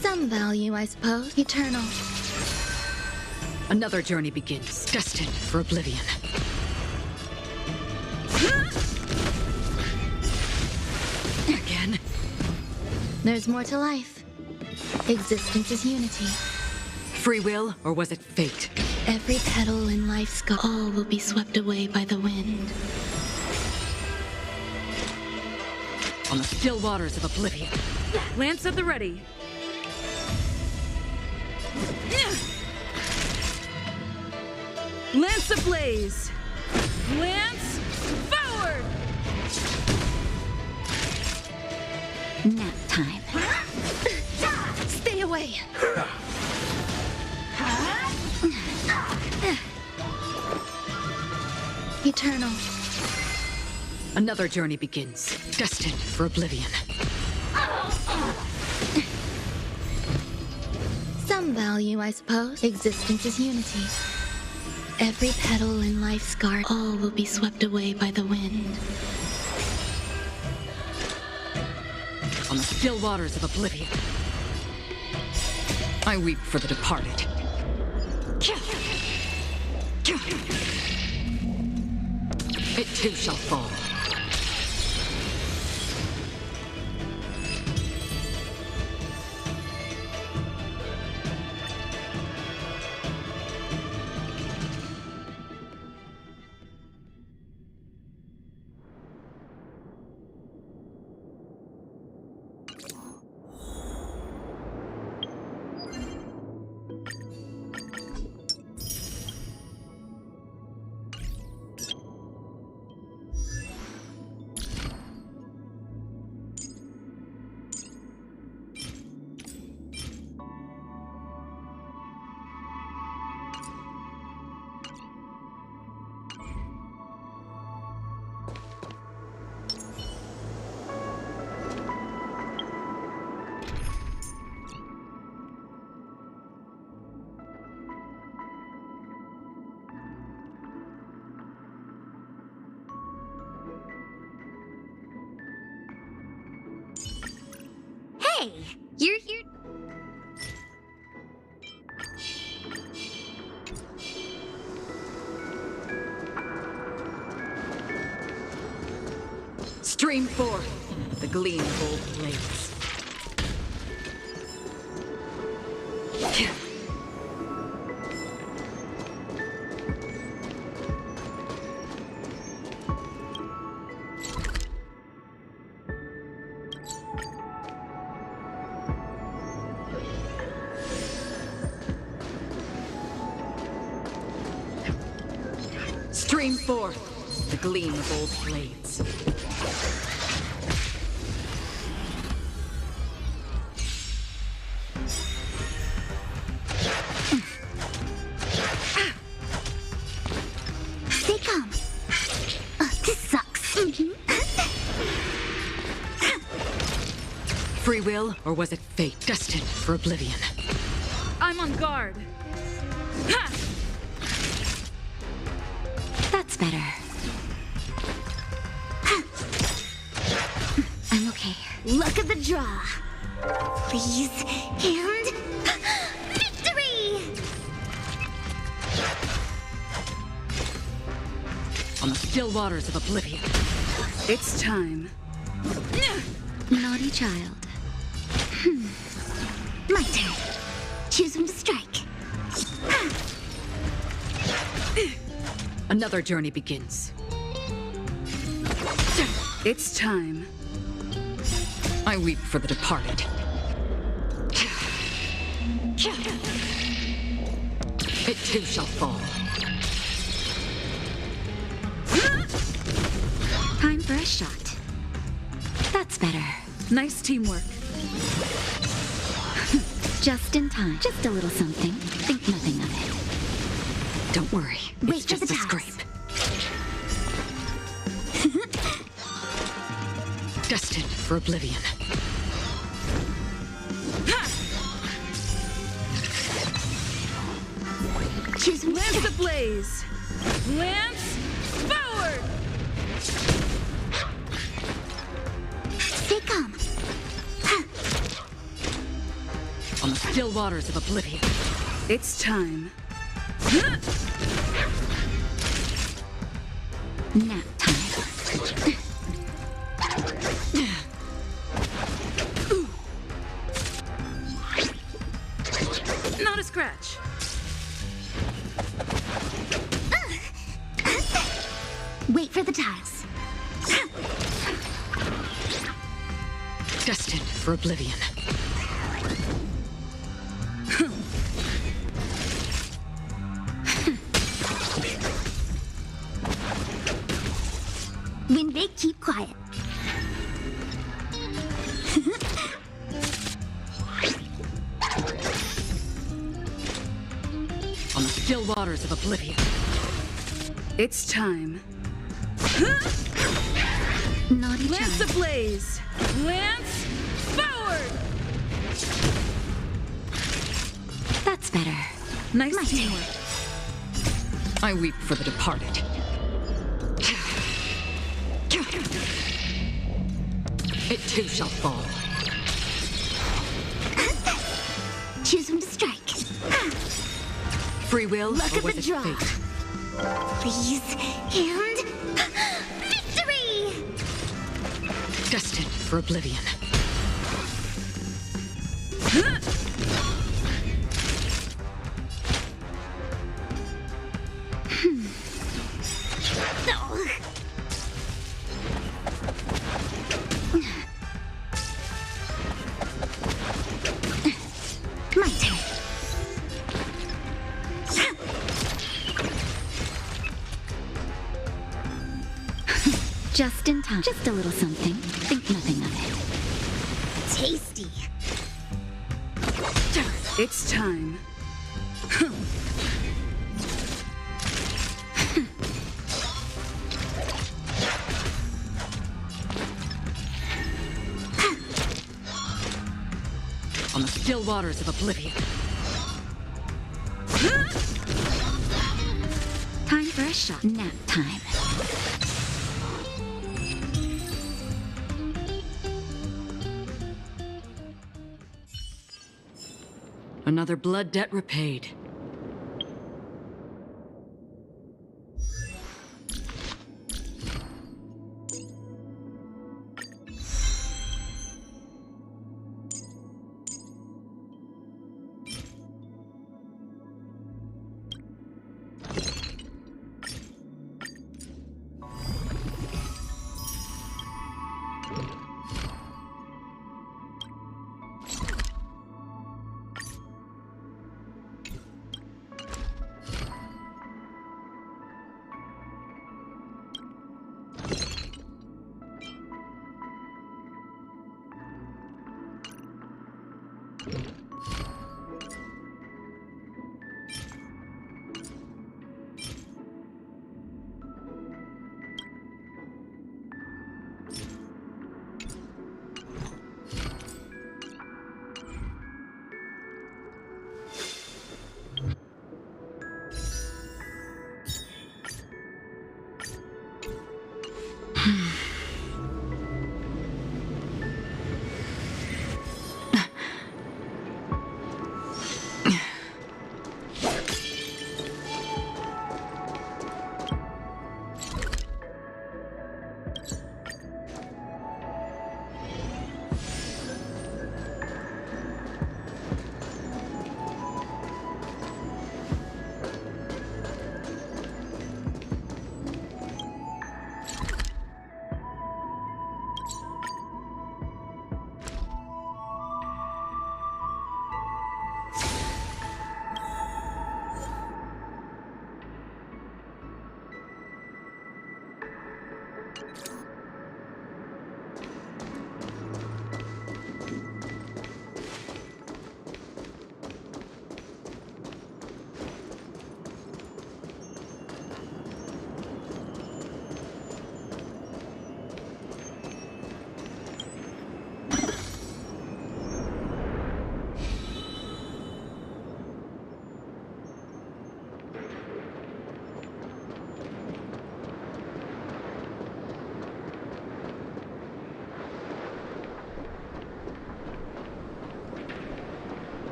Some value, I suppose. Eternal. Another journey begins, destined for oblivion. Again? There's more to life. Existence is unity. Free will, or was it fate? Every petal in life's all will be swept away by the wind. On the still waters of oblivion. Lance at the ready. Lance ablaze! Lance forward! Nap time. Stay away! Eternal. Another journey begins, destined for oblivion. Some value, I suppose. Existence is unity. Every petal in life's garden, all will be swept away by the wind. On the still waters of oblivion. I weep for the departed. It too shall fall. Hey, you're here. Stream forth the gleam of old blades. Stream forth the gleam of old blades. Stay calm. This sucks. Free will, or was it fate? Destined for oblivion. I'm on guard. Ha! That's better. I'm okay. Luck of the draw. Please, and victory! On the still waters of oblivion. It's time. Naughty child. My turn. Choose when to strike. Another journey begins. It's time. I weep for the departed. It too shall fall. Time for a shot. That's better. Nice teamwork. Just in time. Just a little something. Think nothing of it. Don't worry. Wait It's for just the a pass. scrape. Destined for oblivion. Choose one. Lance ablaze! Lance forward! Stay calm. On the still waters of oblivion. It's time. Nap time. Not a scratch. Wait for the tiles. Destined for oblivion. When big, keep quiet. On the still waters of oblivion. It's time. Naughty Lance child. ablaze! Lance forward! That's better. Nice My teamwork. I weep for the departed. It too shall fall. Choose when to strike. Free will, Luck or of was the it draw. fate? Please. And victory! Destined for oblivion. Oh. My turn. Just in time. Just a little something. Think nothing of it. Tasty. It's time. On the still waters of oblivion. Time for a shot. Nap time. Another blood debt repaid.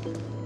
you.